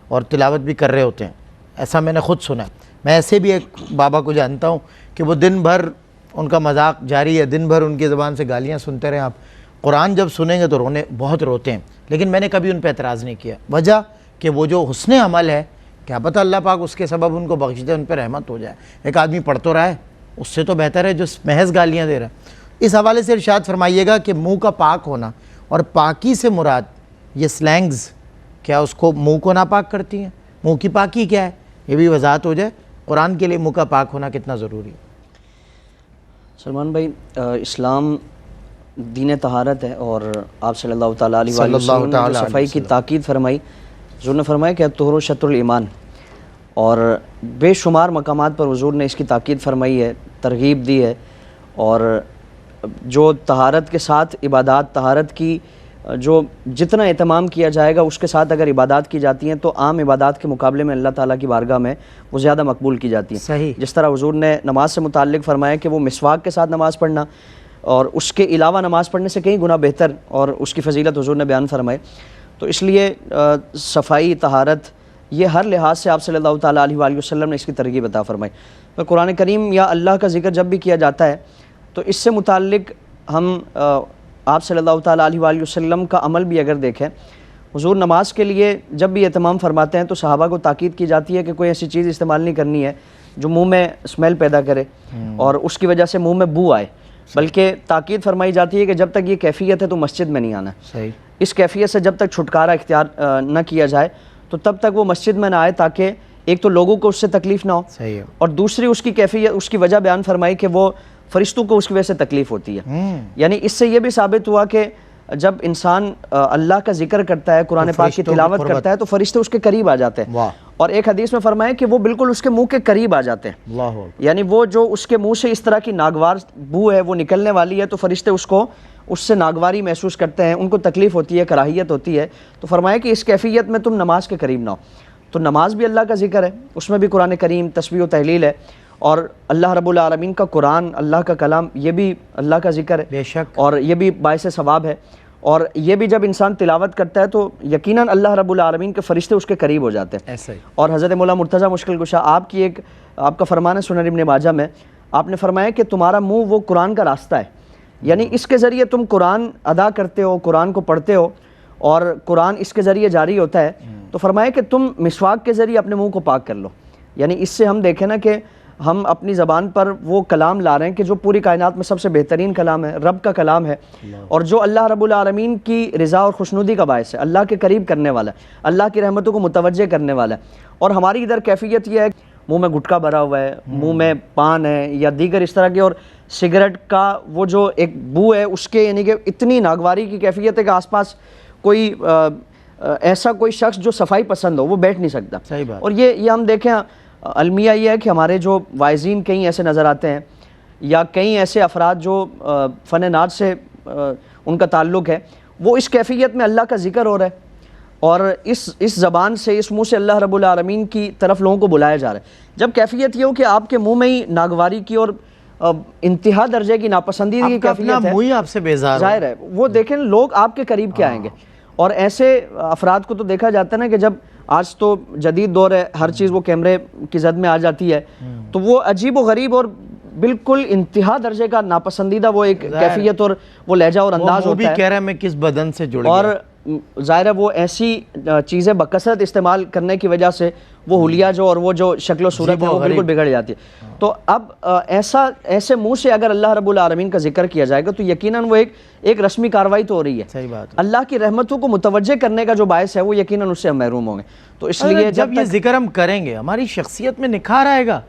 اور تلاوت بھی کر رہے ہوتے ہیں، ایسا میں نے خود سنا ہے۔ میں ایسے بھی ایک بابا کو جانتا ہوں کہ وہ دن بھر ان کا مذاق جاری ہے، دن بھر ان کی زبان سے گالیاں سنتے رہیں آپ، قرآن جب سنیں گے تو بہت روتے ہیں، لیکن میں نے کبھی ان پہ اعتراض نہیں کیا، وجہ کہ وہ جو حسن عمل ہے، کیا پتہ اللہ پاک اس کے سبب ان کو بخش دے، ان پہ رحمت ہو جائے۔ ایک آدمی پڑھ تو رہا ہے، اس سے تو بہتر ہے جو محض گالیاں دے رہا ہے۔ اس حوالے سے ارشاد فرمائیے گا کہ منہ کا پاک ہونا اور پاکی سے مراد یہ سلینگز کیا اس کو منہ کو ناپاک کرتی ہیں؟ منہ کی پاکی کیا ہے یہ بھی وضاحت ہو جائے، قرآن کے لیے منہ کا پاک ہونا کتنا ضروری ہے؟ سلمان بھائی، اسلام دین طہارت ہے اور آپ صلی اللہ تعالیٰ علیہ وسلم نے جو صفائی کی تاکید فرمائی، حضور نے فرمایا کہ الطہور شطر الایمان، اور بے شمار مقامات پر حضور نے اس کی تاکید فرمائی ہے، ترغیب دی ہے، اور جو طہارت کے ساتھ عبادات، طہارت کی جو جتنا اہتمام کیا جائے گا اس کے ساتھ اگر عبادات کی جاتی ہیں تو عام عبادات کے مقابلے میں اللہ تعالیٰ کی بارگاہ میں وہ زیادہ مقبول کی جاتی ہیں۔ صحیح۔ جس طرح حضور نے نماز سے متعلق فرمایا کہ وہ مسواک کے ساتھ نماز پڑھنا اور اس کے علاوہ نماز پڑھنے سے کئی گنا بہتر، اور اس کی فضیلت حضور نے بیان فرمائے۔ تو اس لیے صفائی، طہارت، یہ ہر لحاظ سے آپ صلی اللہ تعالیٰ علیہ وآلہ وسلم نے اس کی ترغیب عطا فرمائی۔ تو قرآن کریم یا اللہ کا ذکر جب بھی کیا جاتا ہے تو اس سے متعلق ہم آپ صلی اللہ تعالیٰ علیہ وآلہ وسلم کا عمل بھی اگر دیکھیں، حضور نماز کے لیے جب بھی اہتمام فرماتے ہیں تو صحابہ کو تاکید کی جاتی ہے کہ کوئی ایسی چیز استعمال نہیں کرنی ہے جو منہ میں اسمیل پیدا کرے اور اس کی وجہ سے منہ میں بو آئے، بلکہ تاکید فرمائی جاتی ہے کہ جب تک یہ کیفیت ہے تو مسجد میں نہیں آنا۔ صحیح۔ اس کیفیت سے جب تک چھٹکارا اختیار نہ کیا جائے تو تب تک وہ مسجد میں نہ آئے، تاکہ ایک تو لوگوں کو اس سے تکلیف نہ ہو، صحیح، اور دوسری اس کی کیفیت، اس کی وجہ بیان فرمائی کہ وہ فرشتوں کو اس کی وجہ سے تکلیف ہوتی ہے۔ یعنی اس سے یہ بھی ثابت ہوا کہ جب انسان اللہ کا ذکر کرتا ہے، قرآن پاک کی تلاوت کرتا ہے تو فرشتے اس کے قریب آ جاتے ہیں، اور ایک حدیث میں فرمایا کہ وہ بالکل اس کے منہ کے قریب آ جاتے ہیں، یعنی وہ جو اس کے منہ سے اس طرح کی ناگوار بو ہے وہ نکلنے والی ہے تو فرشتے اس سے ناگواری محسوس کرتے ہیں، ان کو تکلیف ہوتی ہے، کراہیت ہوتی ہے۔ تو فرمایا کہ اس کیفیت میں تم نماز کے قریب نہ ہو۔ تو نماز بھی اللہ کا ذکر ہے، اس میں بھی قرآن کریم تسبیح و تحلیل ہے، اور اللہ رب العالمین کا قرآن، اللہ کا کلام، یہ بھی اللہ کا ذکر ہے، بے شک، اور یہ بھی باعث ثواب ہے، اور یہ بھی جب انسان تلاوت کرتا ہے تو یقیناً اللہ رب العالمین کے فرشتے اس کے قریب ہو جاتے ہیں۔ ایسا ہی۔ اور حضرت مولا مرتضیٰ مشکل کشا آپ کا فرمان ہے سنن ابن ماجہ میں، آپ نے فرمایا کہ تمہارا منہ وہ قرآن کا راستہ ہے، یعنی اس کے ذریعے تم قرآن ادا کرتے ہو، قرآن کو پڑھتے ہو، اور قرآن اس کے ذریعے جاری ہوتا ہے۔ تو فرمایا کہ تم مسواک کے ذریعے اپنے منہ کو پاک کر لو، یعنی اس سے ہم دیکھیں نا کہ ہم اپنی زبان پر وہ کلام لا رہے ہیں کہ جو پوری کائنات میں سب سے بہترین کلام ہے، رب کا کلام ہے، اور جو اللہ رب العالمین کی رضا اور خوشنودی کا باعث ہے، اللہ کے قریب کرنے والا ہے، اللہ کی رحمتوں کو متوجہ کرنے والا ہے۔ اور ہماری ادھر کیفیت یہ ہے منہ میں گٹکا بھرا ہوا ہے, منہ میں پان ہے یا دیگر اس طرح کے, اور سگریٹ کا وہ جو ایک بو ہے اس کے, یعنی کہ اتنی ناگواری کی کیفیت ہے کہ آس پاس کوئی ایسا کوئی شخص جو صفائی پسند ہو وہ بیٹھ نہیں سکتا. صحیح بات. اور یہ ہم دیکھیں, المیہ یہ ہے کہ ہمارے جو واعظین کئی ایسے نظر آتے ہیں یا کئی ایسے افراد جو فن نعت سے ان کا تعلق ہے, وہ اس کیفیت میں اللہ کا ذکر ہو رہا ہے اور اس زبان سے, اس منہ سے اللہ رب العالمین کی طرف لوگوں کو بلایا جا رہا ہے. جب کیفیت یہ ہو کہ آپ کے منہ میں ہی ناگواری کی اور انتہا درجے کی ناپسندیدگی کی کیفیت ہے, منہ ہی آپ سے بیزار ظاہر ہے وہ دیکھیں لوگ آپ کے قریب کے آئیں گے. اور ایسے افراد کو تو دیکھا جاتا ہے نا کہ جب آج تو جدید دور ہے, ہر چیز وہ کیمرے کی زد میں آ جاتی ہے, تو وہ عجیب و غریب اور بالکل انتہا درجے کا ناپسندیدہ وہ ایک کیفیت اور وہ لہجہ اور انداز ہوتا ہے. وہ بھی کہہ رہا ہے میں کس بدن سے جڑ گیا, اور ظاہر ہے وہ ایسی چیزیں بکثرت استعمال کرنے کی وجہ سے وہ حلیہ جو اور وہ جو شکل و صورت ہے وہ بالکل بگڑ جاتی ہے. تو اب ایسے منہ سے اگر اللہ رب العالمین کا ذکر کیا جائے گا تو یقیناً وہ ایک رسمی کارروائی تو ہو رہی ہے. صحیح بات. اللہ کی رحمتوں کو متوجہ کرنے کا جو باعث ہے وہ یقیناً اس سے ہم محروم ہوں گے. تو اس لیے جب یہ ذکر ہم کریں گے ہماری شخصیت میں نکھار آئے گا,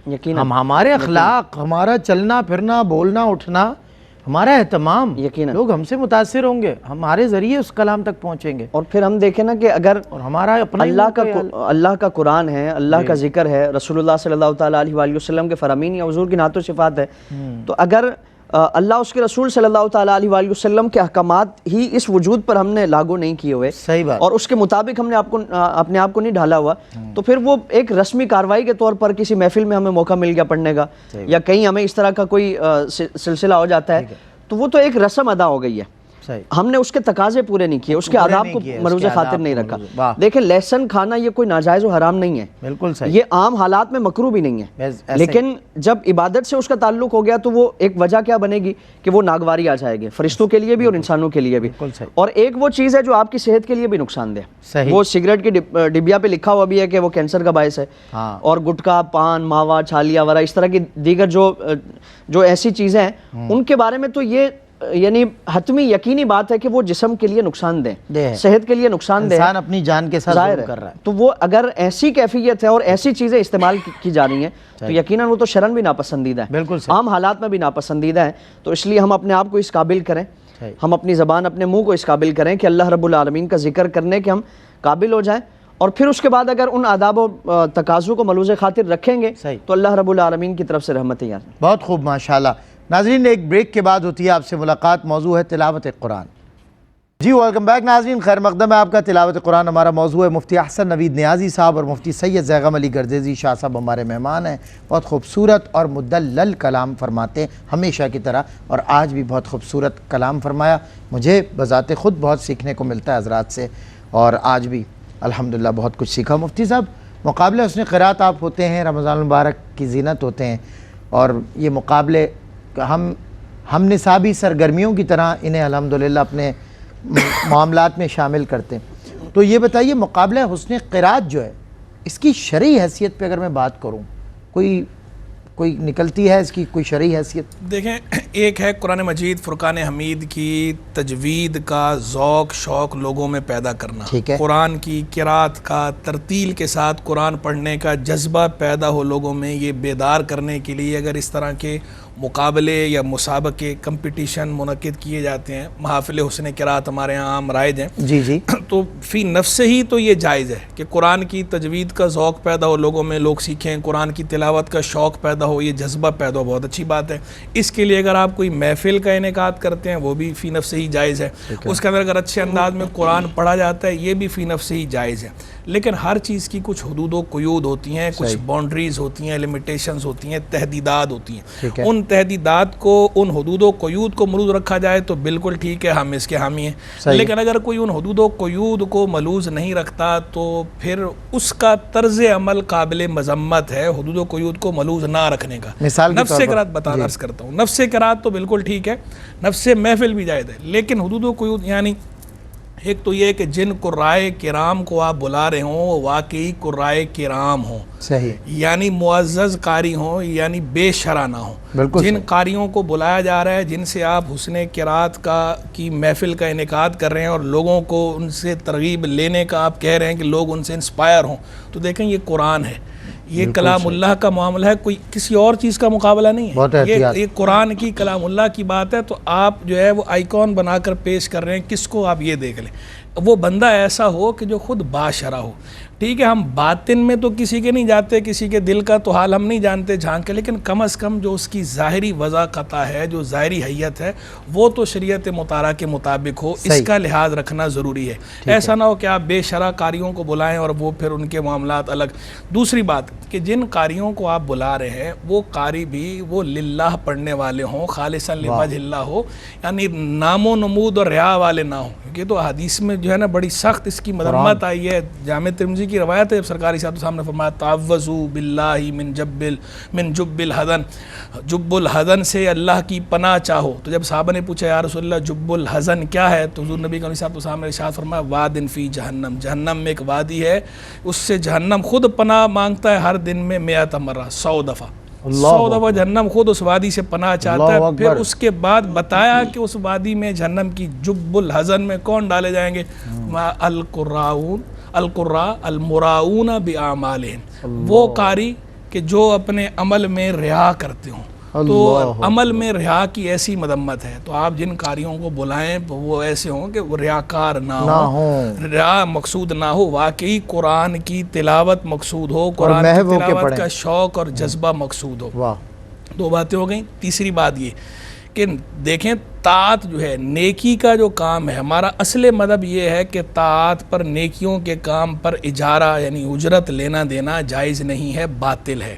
یقیناً ہمارے اخلاق, ہمارا چلنا پھرنا, بولنا اٹھنا, ہمارا اہتمام, یقیناً لوگ ہم سے متاثر ہوں گے, ہمارے ذریعے اس کلام تک پہنچیں گے. اور پھر ہم دیکھیں نا کہ اگر اور ہمارا اپنا اللہ کا قرآن ہے, اللہ کا ذکر ہے, رسول اللہ صلی اللہ تعالیٰ علیہ وآلہ وسلم کے فرامین یا حضور کی نعت و صفات ہے, تو اگر اللہ اس کے رسول صلی اللہ تعالیٰ علیہ وآلہ وسلم کے احکامات ہی اس وجود پر ہم نے لاگو نہیں کیے ہوئے, صحیح بات, اور اس کے مطابق ہم نے اپنے آپ کو نہیں ڈھالا ہوا, تو پھر وہ ایک رسمی کارروائی کے طور پر کسی محفل میں ہمیں موقع مل گیا پڑھنے کا, یا کہیں ہمیں اس طرح کا کوئی سلسلہ ہو جاتا ہے, تو وہ تو ایک رسم ادا ہو گئی ہے. ہم نے اس کے تقاضے پورے نہیں کیے, اس کے آداب کو مروز خاطر نہیں رکھا. دیکھیں لہسن کھانا یہ کوئی ناجائز و حرام نہیں ہے, بالکل صحیح, یہ عام حالات میں مکروہ بھی نہیں ہے, لیکن جب عبادت سے اس کا تعلق ہو گیا تو وہ ایک وجہ کیا بنے گی کہ وہ ناگواری آ جائے گی, فرشتوں کے لیے بھی اور انسانوں کے لیے بھی. اور ایک وہ چیز ہے جو آپ کی صحت کے لیے بھی نقصان دہ, وہ سگریٹ کی ڈبیا پہ لکھا ہوا بھی ہے کہ وہ کینسر کا باعث ہے, اور گٹکا, پان, ماوا, چھالیا وغیرہ اس طرح کی دیگر جو ایسی چیزیں ہیں ان کے بارے میں تو یہ یعنی حتمی یقینی بات ہے کہ وہ جسم کے لیے نقصان دہ, صحت کے لیے نقصان دہ, انسان اپنی جان کے ساتھ ظلم کر رہا ہے. تو وہ اگر ایسی کیفیت ہے اور ایسی چیزیں استعمال کی جا رہی ہیں تو یقیناً وہ تو شرعاً بھی ناپسندیدہ ہے, بالکل عام حالات میں بھی ناپسندیدہ ہے. تو اس لیے ہم اپنے آپ کو اس قابل کریں, ہم اپنی زبان, اپنے منہ کو اس قابل کریں کہ اللہ رب العالمین کا ذکر کرنے کے ہم قابل ہو جائیں, اور پھر اس کے بعد اگر ان آداب و تقاضوں کو ملوز خاطر رکھیں گے تو اللہ رب العالمین کی طرف سے رحمت ہے. بہت خوب, ماشاءاللہ. ناظرین ایک بریک کے بعد ہوتی ہے آپ سے ملاقات, موضوع ہے تلاوت قرآن. جی ویلکم بیک ناظرین, خیر مقدم ہے آپ کا. تلاوت قرآن ہمارا موضوع ہے. مفتی احسن نوید نیازی صاحب اور مفتی سید زیغم علی گردیزی شاہ صاحب ہمارے مہمان ہیں. بہت خوبصورت اور مدلل کلام فرماتے ہیں ہمیشہ کی طرح, اور آج بھی بہت خوبصورت کلام فرمایا. مجھے بذات خود بہت سیکھنے کو ملتا ہے حضرات سے, اور آج بھی الحمدللہ بہت کچھ سیکھا. مفتی صاحب, مقابلے حسن قرات آپ ہوتے ہیں, رمضان المبارک کی زینت ہوتے ہیں, اور یہ مقابلے ہم نصابی سرگرمیوں کی طرح انہیں الحمدللہ اپنے معاملات میں شامل کرتے ہیں. تو یہ بتائیے مقابلہ حسن قرات جو ہے اس کی شرعی حیثیت پہ اگر میں بات کروں, کوئی نکلتی ہے اس کی کوئی شرعی حیثیت؟ دیکھیں, ایک ہے قرآن مجید فرقان حمید کی تجوید کا ذوق شوق لوگوں میں پیدا کرنا, قرآن کی قرات کا ترتیل کے ساتھ قرآن پڑھنے کا جذبہ پیدا ہو لوگوں میں, یہ بیدار کرنے کے لیے اگر اس طرح کے مقابلے یا مسابقے کمپٹیشن منعقد کیے جاتے ہیں, محافل حسن قرات ہمارے یہاں عام رائج ہیں, جی تو فی نفس ہی تو یہ جائز ہے کہ قرآن کی تجوید کا ذوق پیدا ہو لوگوں میں, لوگ سیکھیں, قرآن کی تلاوت کا شوق پیدا ہو, یہ جذبہ پیدا ہو, بہت اچھی بات ہے. اس کے لیے اگر آپ کوئی محفل کا انعقاد کرتے ہیں وہ بھی فی نفس ہی جائز ہے. اس کے اندر اگر اچھے انداز میں قرآن پڑھا جاتا ہے یہ بھی فی نفس ہی جائز ہے. لیکن ہر چیز کی کچھ حدود و قیود ہوتی ہیں, کچھ باؤنڈریز ہوتی ہیں, لیمیٹیشنز ہوتی ہیں, تحدیدات ہوتی ہیں. ان تحدیدات کو, ان حدود و قیود کو ملوز رکھا جائے تو بالکل ٹھیک ہے, ہم اس کے حامی ہیں. لیکن اگر کوئی ان حدود و قیود کو ملوز نہیں رکھتا تو پھر اس کا طرز عمل قابل مذمت ہے, حدود و قیود کو ملوز نہ رکھنے کا. نفس قرات عرض کرتا ہوں, نفس قرات تو بالکل ٹھیک ہے, نفس محفل بھی جائز ہے, لیکن حدود و قیود یعنی ایک تو یہ کہ جن قرائے کرام کو آپ بلا رہے ہوں وہ واقعی قرائے کرام ہوں, صحیح, یعنی معزز قاری ہوں, یعنی بے شرع نہ ہوں. جن قاریوں کو بلایا جا رہا ہے, جن سے آپ حسن قرات کی محفل کا انعقاد کر رہے ہیں اور لوگوں کو ان سے ترغیب لینے کا آپ کہہ رہے ہیں کہ لوگ ان سے انسپائر ہوں, تو دیکھیں یہ قرآن ہے, یہ کلام اللہ کا معاملہ ہے، کوئی کسی اور چیز کا مقابلہ نہیں بہت ہے. احتیاط. یہ قرآن کی کلام اللہ کی بات ہے، تو آپ جو ہے وہ آئیکن بنا کر پیش کر رہے ہیں کس کو، آپ یہ دیکھ لیں وہ بندہ ایسا ہو کہ جو خود باشرہ ہو. ٹھیک ہے، ہم باطن میں تو کسی کے نہیں جاتے، کسی کے دل کا تو حال ہم نہیں جانتے جھانک کے، لیکن کم از کم جو اس کی ظاہری وضاقتہ ہے، جو ظاہری حیت ہے، وہ تو شریعت مطالعہ کے مطابق ہو. اس کا لحاظ رکھنا ضروری ہے. ایسا نہ ہو کہ آپ بے شرع قاریوں کو بلائیں اور وہ پھر ان کے معاملات الگ. دوسری بات کہ جن قاریوں کو آپ بلا رہے ہیں وہ قاری بھی وہ للہ پڑھنے والے ہوں، خالصاً لوجہ اللہ ہو، یعنی نام و نمود اور ریا والے نہ ہوں. کیونکہ تو حدیث میں جو ہے نا بڑی سخت اس کی مذمت آئی ہے. جامع ترمذی کی روایت ہے، سرکاری صاحب صاحب نے فرمایا تعوذوا باللہ من جب الحزن، جب الحزن سے اللہ کی پناہ چاہو. تو جب صحابہ نے پوچھا یا رسول اللہ جب الحزن کیا ہے، تو حضور نبی صلی اللہ علیہ وسلم نے ارشاد فرمایا وادن فی جہنم، جہنم میں ایک وادی ہے، اس سے جہنم خود پناہ مانگتا ہے ہر دن میں 100 مرہ، 100 دفعہ. 100 دفعہ جہنم خود اس وادی سے پناہ چاہتا ہے. پھر اس کے بعد بتایا کہ اس وادی میں جہنم کی جب الحزن میں کون ڈالے جائیں گے، القراء المراؤون باعمالہم، وہ قاری کہ جو اپنے عمل میں ریا کرتے ہوں. تو عمل میں ریا کی ایسی مذمت ہے. تو آپ جن قاریوں کو بلائیں وہ ایسے ہوں کہ وہ ریاکار نہ ہوں، ریا مقصود نہ ہو، واقعی قرآن کی تلاوت مقصود ہو، قرآن کی تلاوت کا شوق اور جذبہ مقصود ہو. 2 باتیں ہو گئیں. تیسری بات یہ کہ دیکھیں طاعت جو ہے نیکی کا جو کام ہے، ہمارا اصل مذہب یہ ہے کہ طاعت پر، نیکیوں کے کام پر اجارہ یعنی اجرت لینا دینا جائز نہیں ہے، باطل ہے.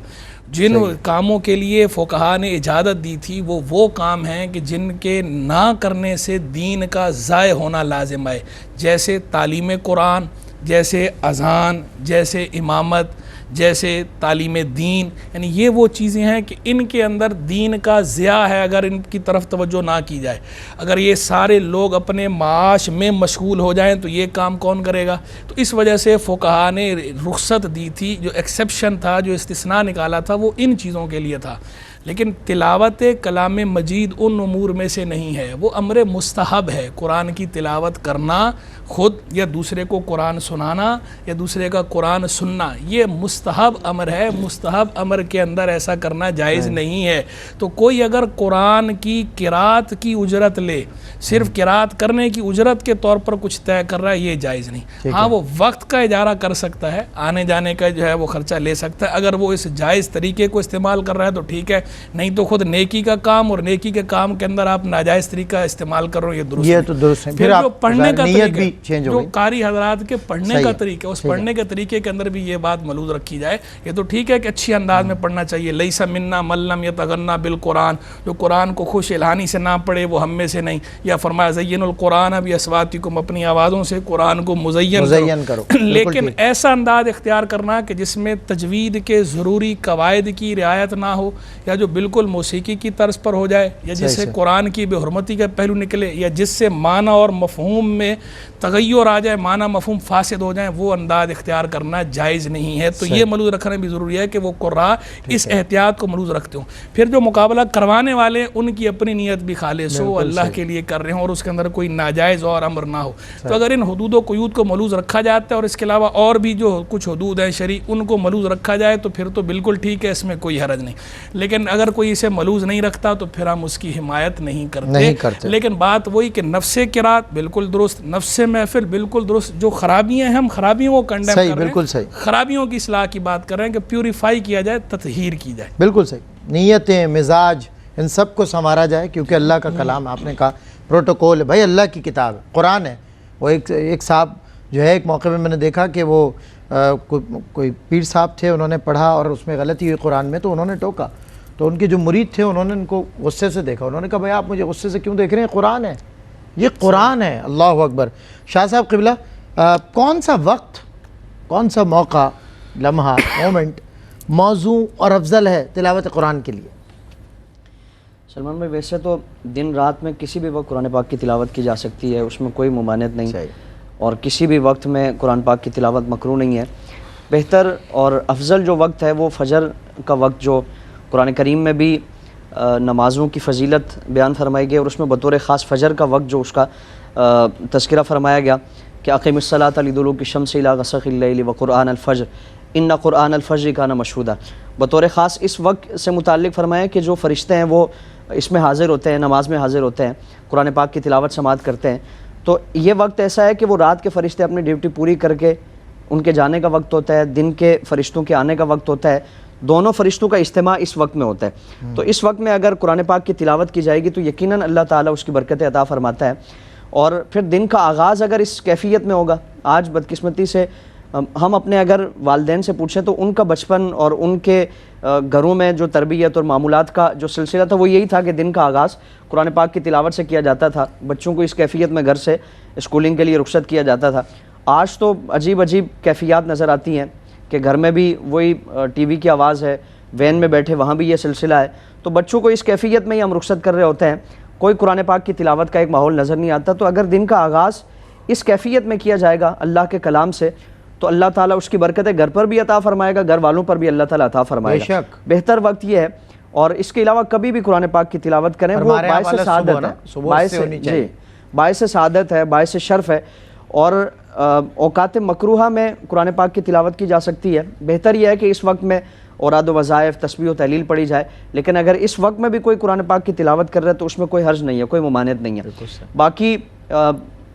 جن کاموں کے لیے فقہا نے اجازت دی تھی وہ کام ہیں کہ جن کے نہ کرنے سے دین کا ضائع ہونا لازم ہے، جیسے تعلیم قرآن، جیسے اذان، جیسے امامت، جیسے تعلیم دین. یعنی یہ وہ چیزیں ہیں کہ ان کے اندر دین کا ضیاع ہے اگر ان کی طرف توجہ نہ کی جائے. اگر یہ سارے لوگ اپنے معاش میں مشغول ہو جائیں تو یہ کام کون کرے گا؟ تو اس وجہ سے فقہا نے رخصت دی تھی، جو ایکسیپشن تھا، جو استثناء نکالا تھا وہ ان چیزوں کے لیے تھا. لیکن تلاوت کلام مجید ان امور میں سے نہیں ہے، وہ امر مستحب ہے. قرآن کی تلاوت کرنا خود یا دوسرے کو قرآن سنانا یا دوسرے کا قرآن سننا یہ مستحب امر ہے. مستحب امر کے اندر ایسا کرنا جائز نہیں ہے. تو کوئی اگر قرآن کی قرات کی اجرت لے، صرف قرات کرنے کی اجرت کے طور پر کچھ طے کر رہا ہے، یہ جائز نہیں. ہاں وہ وقت کا اجارہ کر سکتا ہے، آنے جانے کا جو ہے وہ خرچہ لے سکتا ہے، اگر وہ اس جائز طریقے کو استعمال کر رہا ہے تو ٹھیک ہے. نہیں تو خود نیکی کا کام اور نیکی کے کام کے اندر آپ ناجائز طریقہ استعمال کر رہے ہو، یہ درست ہے. پھر جو پڑھنے کا طریقہ، جو قاری حضرات کے پڑھنے کا طریقہ، اس پڑھنے کے طریقے کے اندر بھی یہ بات ملحوظ رکھی جائے. یہ تو ٹھیک ہے کہ اچھی انداز میں پڑھنا چاہیے، لیس منا من لم یتغنى بالقرآن، جو قرآن کو خوش الہانی سے نہ پڑھے وہ ہم میں سے نہیں. یا فرمایا زین القرآن باصواتکم، اپنی آوازوں سے قرآن کو مزین کرو. لیکن ایسا انداز اختیار کرنا کہ جس میں تجوید کے ضروری قواعد کی رعایت نہ ہو، یا جو بالکل موسیقی کی طرز پر ہو جائے، یا جس سے قرآن کی بے حرمتی کا پہلو نکلے، یا جس سے معنی اور مفہوم میں تغیر آ جائے، معنی مفہوم فاسد ہو جائیں، وہ انداز اختیار کرنا جائز نہیں ہے. تو یہ ملحوظ رکھنا بھی ضروری ہے کہ وہ قراء اس احتیاط کو ملحوظ رکھتے ہوں. پھر جو مقابلہ کروانے والے ان کی اپنی نیت بھی خالص ہو، اللہ کے لیے کر رہے ہوں اور اس کے اندر کوئی ناجائز اور امر نہ ہو. تو اگر ان حدود و قیود کو ملحوظ رکھا جاتا ہے اور اس کے علاوہ اور بھی جو کچھ حدود ہیں شرعی ان کو ملحوظ رکھا جائے تو پھر تو بالکل ٹھیک ہے، اس میں کوئی حرج نہیں. لیکن اگر کوئی اسے ملحوظ نہیں رکھتا تو پھر ہم اس کی حمایت نہیں کرتے. لیکن بات وہی کہ نفس قرات بالکل درست، نفس محفل بالکل درست. جو خرابیاں ہیں ہم خرابیوں کو کنڈیم کر رہے ہیں، خرابیوں کی اصلاح کی بات کر رہے ہیں کہ پیوریفائی کیا جائے، تطہیر کی جائے. بالکل صحیح. نیتیں، مزاج، ان سب کو سنوارا جائے، کیونکہ اللہ کا کلام آپ نے کہا پروٹوکول ہے، بھائی اللہ کی کتاب ہے، قرآن ہے. وہ ایک صاحب جو ہے ایک موقع میں میں نے دیکھا کہ وہ کوئی پیر صاحب تھے، انہوں نے پڑھا اور اس میں غلطی ہوئی قرآن میں، تو انہوں نے ٹوکا. تو ان کے جو مرید تھے انہوں نے ان کو غصے سے دیکھا، انہوں نے کہا بھائی آپ مجھے غصے سے کیوں دیکھ رہے ہیں، قرآن ہے، یہ قرآن ہے. اللہ اکبر. شاہ صاحب قبلہ، کون سا وقت، کون سا موقع، لمحہ، مومنٹ موضوع اور افضل ہے تلاوت قرآن کے لیے؟ سلمان بھائی ویسے تو دن رات میں کسی بھی وقت قرآن پاک کی تلاوت کی جا سکتی ہے، اس میں کوئی ممانعت نہیں، اور کسی بھی وقت میں قرآن پاک کی تلاوت مکروہ نہیں ہے. بہتر اور افضل جو وقت ہے وہ فجر کا وقت، جو قرآن کریم میں بھی نمازوں کی فضیلت بیان فرمائی گئی اور اس میں بطور خاص فجر کا وقت جو اس کا تذکرہ فرمایا گیا کہ اقیم الصلاۃ لدلوک الشمس الی غسق اللیل وقرآن الفجر، ان قرآن الفجر کان مشہودا، بطور خاص اس وقت سے متعلق فرمایا کہ جو فرشتے ہیں وہ اس میں حاضر ہوتے ہیں، نماز میں حاضر ہوتے ہیں، قرآن پاک کی تلاوت سماعت کرتے ہیں. تو یہ وقت ایسا ہے کہ وہ رات کے فرشتے اپنی ڈیوٹی پوری کر کے ان کے جانے کا وقت ہوتا ہے، دن کے فرشتوں کے آنے کا وقت ہوتا ہے، دونوں فرشتوں کا اجتماع اس وقت میں ہوتا ہے. تو اس وقت میں اگر قرآن پاک کی تلاوت کی جائے گی تو یقیناً اللہ تعالیٰ اس کی برکتیں عطا فرماتا ہے. اور پھر دن کا آغاز اگر اس کیفیت میں ہوگا، آج بدقسمتی سے ہم اپنے اگر والدین سے پوچھیں تو ان کا بچپن اور ان کے گھروں میں جو تربیت اور معمولات کا جو سلسلہ تھا وہ یہی تھا کہ دن کا آغاز قرآن پاک کی تلاوت سے کیا جاتا تھا، بچوں کو اس کیفیت میں گھر سے اسکولنگ کے لیے رخصت کیا جاتا تھا. آج تو عجیب عجیب کیفیات نظر آتی ہیں کہ گھر میں بھی وہی ٹی وی کی آواز ہے، وین میں بیٹھے وہاں بھی یہ سلسلہ ہے. تو بچوں کو اس کیفیت میں ہی ہم رخصت کر رہے ہوتے ہیں، کوئی قرآن پاک کی تلاوت کا ایک ماحول نظر نہیں آتا. تو اگر دن کا آغاز اس کیفیت میں کیا جائے گا اللہ کے کلام سے تو اللہ تعالیٰ اس کی برکتیں گھر پر بھی عطا فرمائے گا، گھر والوں پر بھی اللہ تعالیٰ عطا فرمائے گا. بہتر وقت یہ ہے. اور اس کے علاوہ کبھی بھی قرآن پاک کی تلاوت کریں، وہ باعث سعادت ہے، باعث سعادت ہے، باعث شرف ہے. اور اوقات مکروہہ میں قرآن پاک کی تلاوت کی جا سکتی ہے. بہتر یہ ہے کہ اس وقت میں اوراد و وظائف، تسبیح و تحلیل پڑھی جائے. لیکن اگر اس وقت میں بھی کوئی قرآن پاک کی تلاوت کر رہا ہے تو اس میں کوئی حرج نہیں ہے، کوئی ممانعت نہیں ہے. باقی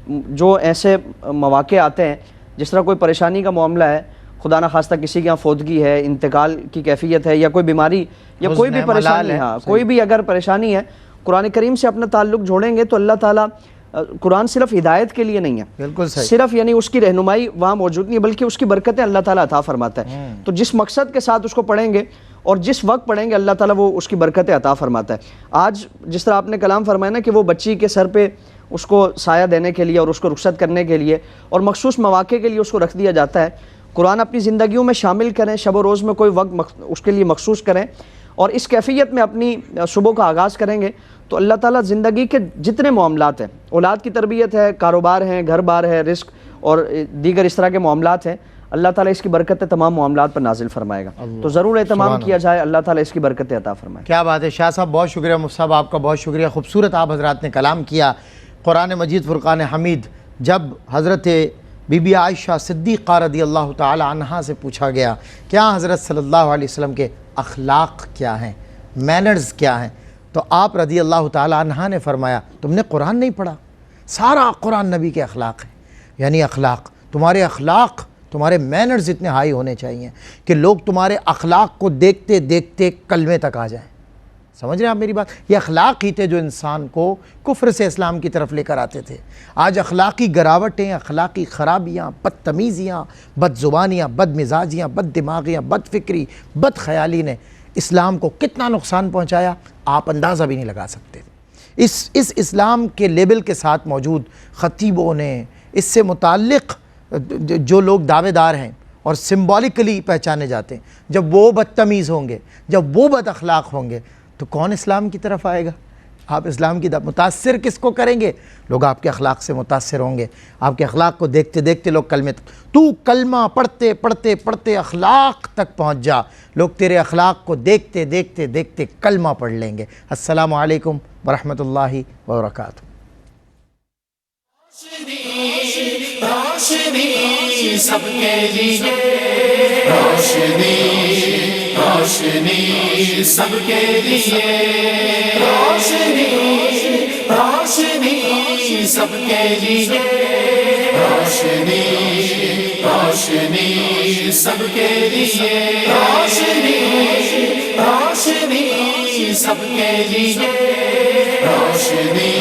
جو ایسے مواقع آتے ہیں جس طرح کوئی پریشانی کا معاملہ ہے، خدا نخواستہ کسی کے یہاں فوتگی ہے، انتقال کی کیفیت ہے، یا کوئی بیماری یا کوئی بھی پریشانی ہے، کوئی بھی اگر پریشانی ہے، قرآن کریم سے اپنا تعلق جوڑیں گے تو اللہ تعالیٰ، قرآن صرف ہدایت کے لیے نہیں ہے، بالکل صرف یعنی اس کی رہنمائی وہاں موجود نہیں ہے، بلکہ اس کی برکتیں اللہ تعالیٰ عطا فرماتا ہے. تو جس مقصد کے ساتھ اس کو پڑھیں گے اور جس وقت پڑھیں گے اللہ تعالیٰ وہ اس کی برکتیں عطا فرماتا ہے. آج جس طرح آپ نے کلام فرمایا نا کہ وہ بچی کے سر پہ اس کو سایہ دینے کے لیے اور اس کو رخصت کرنے کے لیے اور مخصوص مواقع کے لیے اس کو رکھ دیا جاتا ہے. قرآن اپنی زندگیوں میں شامل کریں، شب و روز میں کوئی وقت اس کے لیے مخصوص کریں اور اس کیفیت میں اپنی صبح کا آغاز کریں گے تو اللہ تعالیٰ زندگی کے جتنے معاملات ہیں، اولاد کی تربیت ہے، کاروبار ہیں، گھر بار ہے، رزق اور دیگر اس طرح کے معاملات ہیں، اللہ تعالیٰ اس کی برکتیں تمام معاملات پر نازل فرمائے گا. تو ضرور اہتمام کیا جائے، اللہ تعالیٰ اس کی برکتیں عطا فرمائے. کیا بات ہے شاہ صاحب، بہت شکریہ. مفتی صاحب آپ کا بہت شکریہ. خوبصورت آپ حضرات نے کلام کیا. قرآن مجید فرقان حمید، جب حضرت بی بی عائشہ صدیقہ رضی اللہ تعالی عنہا سے پوچھا گیا کیا حضرت صلی اللہ علیہ وسلم کے اخلاق کیا ہیں، مینرز کیا ہیں، تو آپ رضی اللہ تعالی عنہا نے فرمایا تم نے قرآن نہیں پڑھا؟ سارا قرآن نبی کے اخلاق ہیں. یعنی اخلاق، تمہارے اخلاق، تمہارے مینرز اتنے ہائی ہونے چاہیے کہ لوگ تمہارے اخلاق کو دیکھتے دیکھتے کلمے تک آ جائیں. سمجھ رہے ہیں آپ میری بات؟ یہ اخلاق ہی تھے جو انسان کو کفر سے اسلام کی طرف لے کر آتے تھے. آج اخلاقی گراوٹیں، اخلاقی خرابیاں، بدتمیزیاں، بد زبانیاں، بد مزاجیاں، بد دماغیاں، بد فکری، بد خیالی نے اسلام کو کتنا نقصان پہنچایا آپ اندازہ بھی نہیں لگا سکتے. اس اسلام کے لیبل کے ساتھ موجود خطیبوں نے، اس سے متعلق جو لوگ دعوے دار ہیں اور سمبولکلی پہچانے جاتے ہیں، جب وہ بدتمیز ہوں گے، جب وہ بد اخلاق ہوں گے تو کون اسلام کی طرف آئے گا؟ آپ اسلام کی متاثر کس کو کریں گے؟ لوگ آپ کے اخلاق سے متاثر ہوں گے. آپ کے اخلاق کو دیکھتے دیکھتے لوگ کلمے تک، تو کلمہ پڑھتے پڑھتے پڑھتے اخلاق تک پہنچ جا، لوگ تیرے اخلاق کو دیکھتے دیکھتے دیکھتے کلمہ پڑھ لیں گے. السلام علیکم ورحمۃ اللہ وبرکاتہ. روشنی سب کے لیے، روشنی روشنی سب کے لیے، روشنی روشنی سب کے لیے، روشنی روشنی سب کے لیے، روشنی روشنی سب کے لیے، روشنی